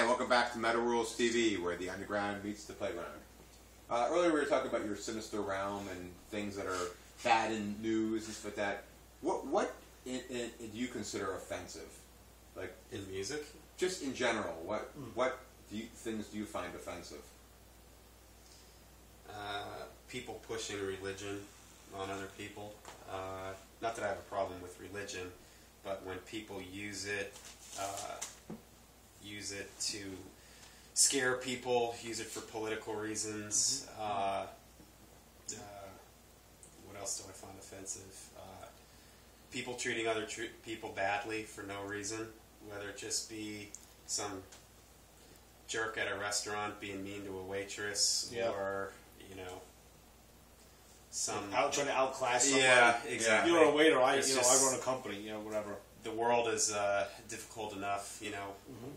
welcome back to Metal Rules TV, where the underground meets the playground. Earlier we were talking about your Sinister Realm and things that are bad in news and stuff like that. What do you consider offensive? Like in music? Just in general, what things do you find offensive? People pushing religion on other people. Not that I have a problem with religion, but when people use it to scare people, use it for political reasons. What else do I find offensive? People treating other people badly for no reason, whether it just be some jerk at a restaurant being mean to a waitress, or some trying to outclass somebody. Yeah, exactly. You're a waiter. I run a company. Whatever. The world is difficult enough.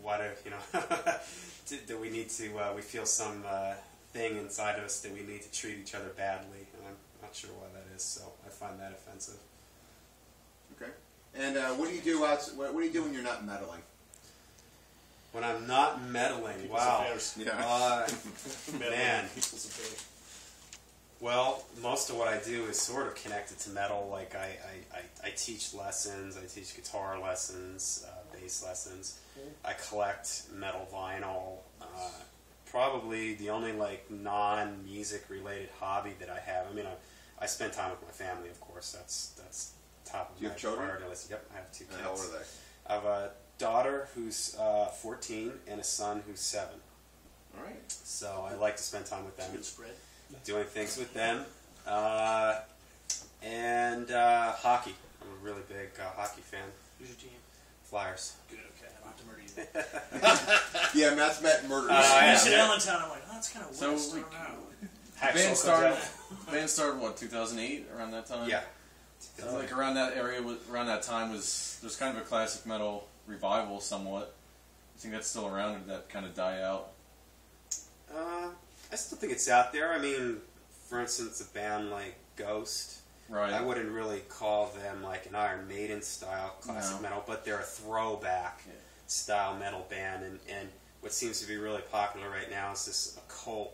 Why do we need to? We feel some thing inside of us that we need to treat each other badly, and I'm not sure why that is. So I find that offensive. Okay. And what do you do? What do you do when you're not meddling? When I'm not meddling, People's wow, affairs. Man. People's affairs. Well, most of what I do is sort of connected to metal. Like I teach lessons, I teach guitar lessons, bass lessons. I collect metal vinyl. Probably the only non-music related hobby that I have. I mean, I spend time with my family, of course. That's top of my priority list. Yep, I have 2 kids. How old are they? I have a daughter who's 14 and a son who's 7. All right. So I like to spend time with them. Good spread. Doing things with them. And hockey. I'm a really big hockey fan. Who's your team? Flyers. Good, okay. I don't have to murder you. Yeah, Matt's met murder. You said Allentown. I'm like, oh, that's kind of weird. So, band started what, 2008, around that time? Yeah. Around that area, around that time there's kind of a classic metal revival somewhat. I think that's still around, or did that kind of die out? I still think it's out there. I mean, for instance, a band like Ghost. Right. I wouldn't really call them like an Iron Maiden style classic metal, but they're a throwback style metal band. And what seems to be really popular right now is this occult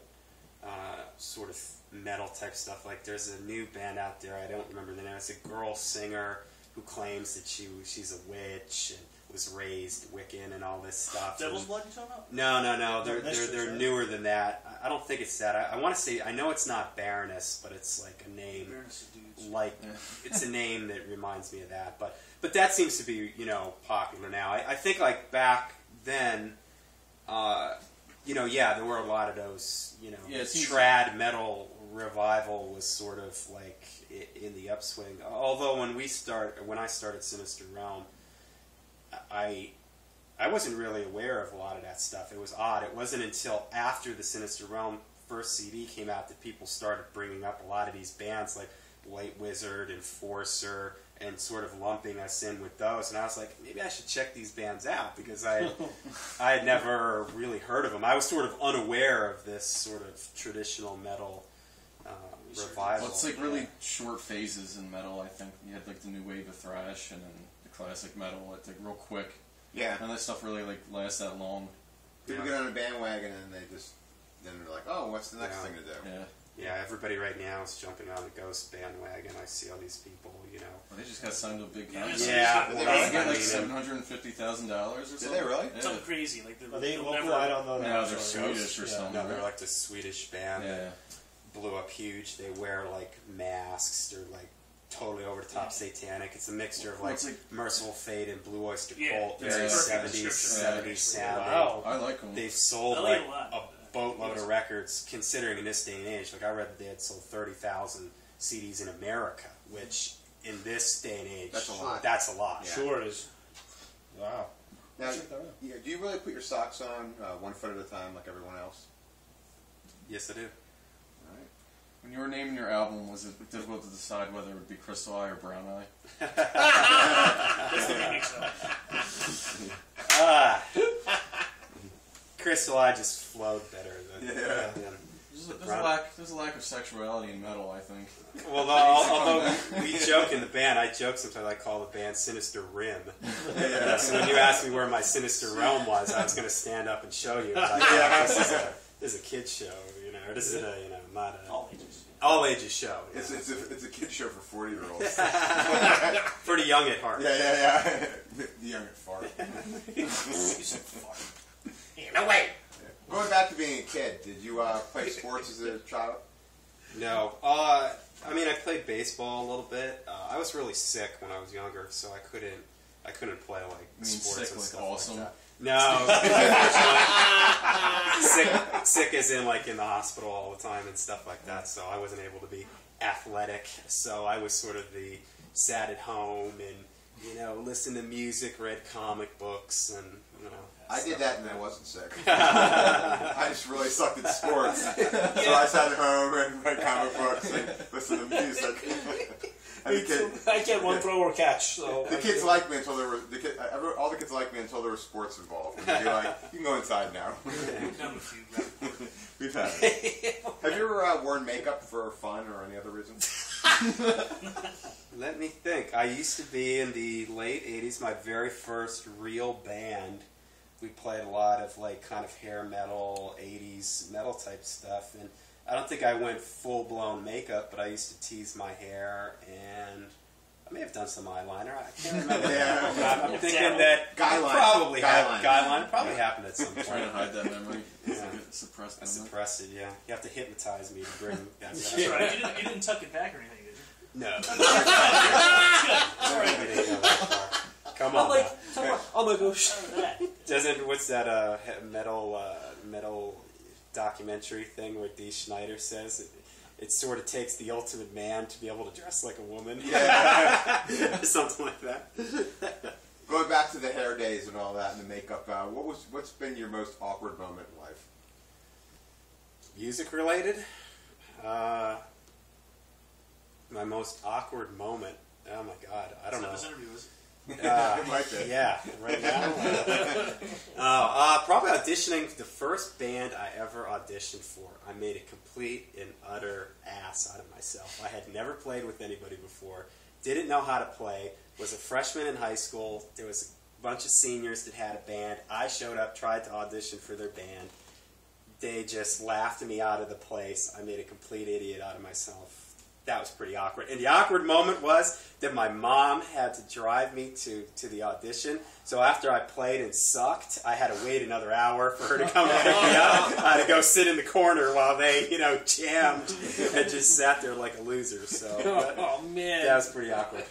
sort of metal type stuff. Like there's a new band out there, I don't remember the name. It's a girl singer who claims that she's a witch and was raised Wiccan and all this stuff. Devil's Blood you talking about? No. They're newer than that. I don't think it's that. I want to say, I know it's not Baroness, but it's like a name. Baroness of dudes. It's a name that reminds me of that. But that seems to be, popular now. I think like back then, there were a lot of those, trad metal revival was sort of like in the upswing. Although when I started Sinister Realm, I wasn't really aware of a lot of that stuff. It was odd. It wasn't until after the Sinister Realm first CD came out that people started bringing up a lot of these bands like White Wizard, Enforcer, and sort of lumping us in with those. And I was like, maybe I should check these bands out because I had never really heard of them. I was sort of unaware of this sort of traditional metal revival. Well, it's like really short phases in metal, I think. You had like the new wave of thrash and then the classic metal, like real quick. Yeah. None of that stuff really lasts that long. People get on a bandwagon and then they're like, oh, what's the next thing to do? Yeah, everybody right now is jumping on the Ghost bandwagon. I see all these people, Well, they just got signed to a big contract. Yeah. They get like $750,000 or something. Did they really? Yeah. Something crazy. Like are they local? I don't know. No, they're Swedish or something. No, they're like the Swedish band. Yeah. Blew up huge. They wear like masks. They're like totally over the top satanic. It's a mixture of like Merciful Fate and Blue Oyster Cult. Very 70s sounding. Wow. I like them. They've sold like a boatload of records, considering in this day and age. Like I read that they had sold 30,000 CDs in America, which in this day and age, that's a lot. That's a lot. Yeah. Sure is. Wow. Now, do you really put your socks on 1 foot at a time like everyone else? Yes, I do. All right. When you were naming your album, was it difficult to decide whether it would be Crystal Eye or Brown Eye? That's the remix Crystal Eye just flowed better than. There's a lack of sexuality in metal, I think. Well, although we joke in the band, I joke sometimes. I call the band Sinister Rim. So when you asked me where my Sinister Realm was, I was going to stand up and show you. Like, this is a kids show, or this is not a all ages show. It's a kid show for 40-year-olds. Pretty young at heart. Yeah. The young at fart. No way. Going back to being a kid, did you play sports as a child? No. I played baseball a little bit. I was really sick when I was younger, so I couldn't play sports and stuff awesome? like that. No, sick as in in the hospital all the time and stuff like that. So I wasn't able to be athletic. So I was sort of the sat at home and listen to music, read comic books, and I did that and I wasn't sick. I just really sucked at sports, so I sat at home and read comic books and listened to music. I can't run, throw, or catch. So the kids liked me until there were all the kids liked me until there were sports involved. And they'd be like, "You can go inside now." We've had it. Have you ever worn makeup for fun or any other reason? Let me think. I used to be in the late '80s. My very first real band. We played a lot of kind of hair metal, '80s metal type stuff, and I don't think I went full-blown makeup, but I used to tease my hair, and I may have done some eyeliner. I can't remember. I'm thinking that probably happened at some point. Trying to hide that memory. Suppressed I suppressed it, yeah. You have to hypnotize me to bring that back. That's right. You didn't tuck it back or anything, did you? No. Sorry. Come on. Oh my gosh. What's that metal documentary thing where Dee Schneider says it sort of takes the ultimate man to be able to dress like a woman? Yeah. Something like that. Going back to the hair days and all that and the makeup, what's been your most awkward moment in life? Music related? My most awkward moment. Oh my god, I don't know. This interview was. It might be. Yeah, right now. Probably auditioning the first band I ever auditioned for. I made a complete and utter ass out of myself. I had never played with anybody before. Didn't know how to play. Was a freshman in high school. There was a bunch of seniors that had a band. I showed up, tried to audition for their band. They just laughed me out of the place. I made a complete idiot out of myself. That was pretty awkward. And the awkward moment was that my mom had to drive me to the audition. So after I played and sucked, I had to wait another hour for her to come and pick me up. I had to go sit in the corner while they, jammed and just sat there like a loser. So man. That was pretty awkward.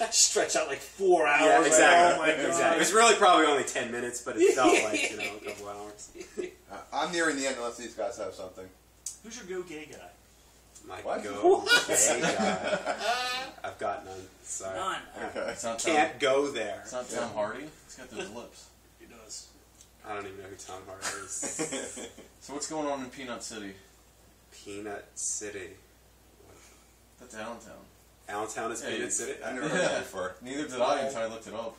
Stretch out 4 hours. Yeah, exactly. Oh my God. Exactly. It was really probably only 10 minutes, but it felt like, a couple hours. I'm nearing the end unless these guys have something. Who's your go gay guy? My What? go gay guy. I've got none. Sorry. None. Okay. It's not Can't go there. It's not Tom Hardy. He's got those lips. He does. I don't even know who Tom Hardy is. So what's going on in Peanut City? Peanut City. That's Allentown. Allentown is Peanut City? I've never heard that before. Neither did I until I looked it up.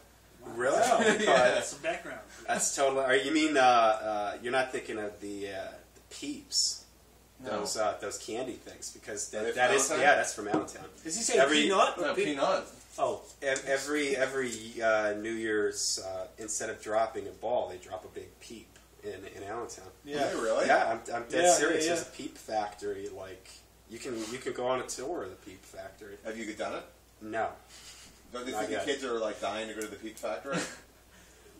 Really? That's some background. That's totally... You mean, you're not thinking of the Peeps? No. Those candy things, because Are they that from is Allentown? yeah, that's from Allentown. Is he saying peanut? No, Peanut. Oh. Every New Year's, instead of dropping a ball, they drop a big peep in Allentown. Yeah, really? Yeah, I'm dead serious. Yeah. There's a peep factory. You can go on a tour of the peep factory. Have you done it? No, Don't you Not think the yet. kids are dying to go to the Peep Factory?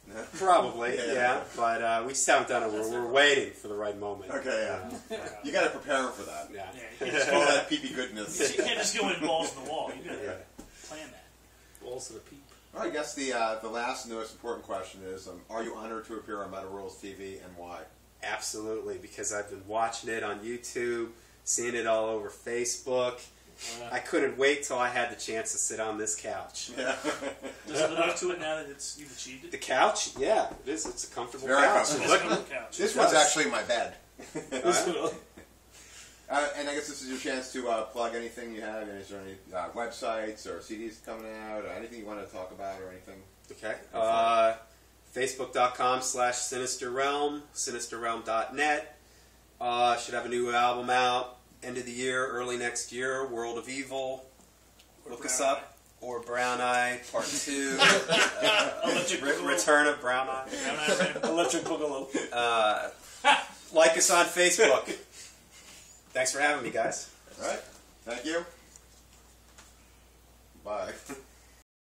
No? probably Yeah. yeah, but we just haven't done it. We're waiting for the right moment. Okay, yeah. You got to prepare them for that. Yeah. Yeah, you can't All that peepee goodness. you can't just go in balls in the wall. You gotta plan that. Balls to the peep. Well, I guess the last and most important question is, are you honored to appear on Metal Rules TV and why? Absolutely, because I've been watching it on YouTube, seeing it all over Facebook. I couldn't wait till I had the chance to sit on this couch. Yeah. Does it live up to it now that you've achieved The it? couch? Yeah, it is. It's a comfortable Very couch. comfortable. It's on the couch. This one's actually my bed. Alright. And I guess this is your chance to plug anything you have. Is there any websites or CDs coming out or anything you want to talk about or anything? Okay. Facebook.com/Sinister Realm, SinisterRealm.net. Should have a new album out end of the year, early next year. World of Evil. Look us up. Or Brown Eye Part 2. Return of Brown Eye. Electric Boogaloo. Like us on Facebook. Thanks for having me, guys. All right. Thank you. Bye.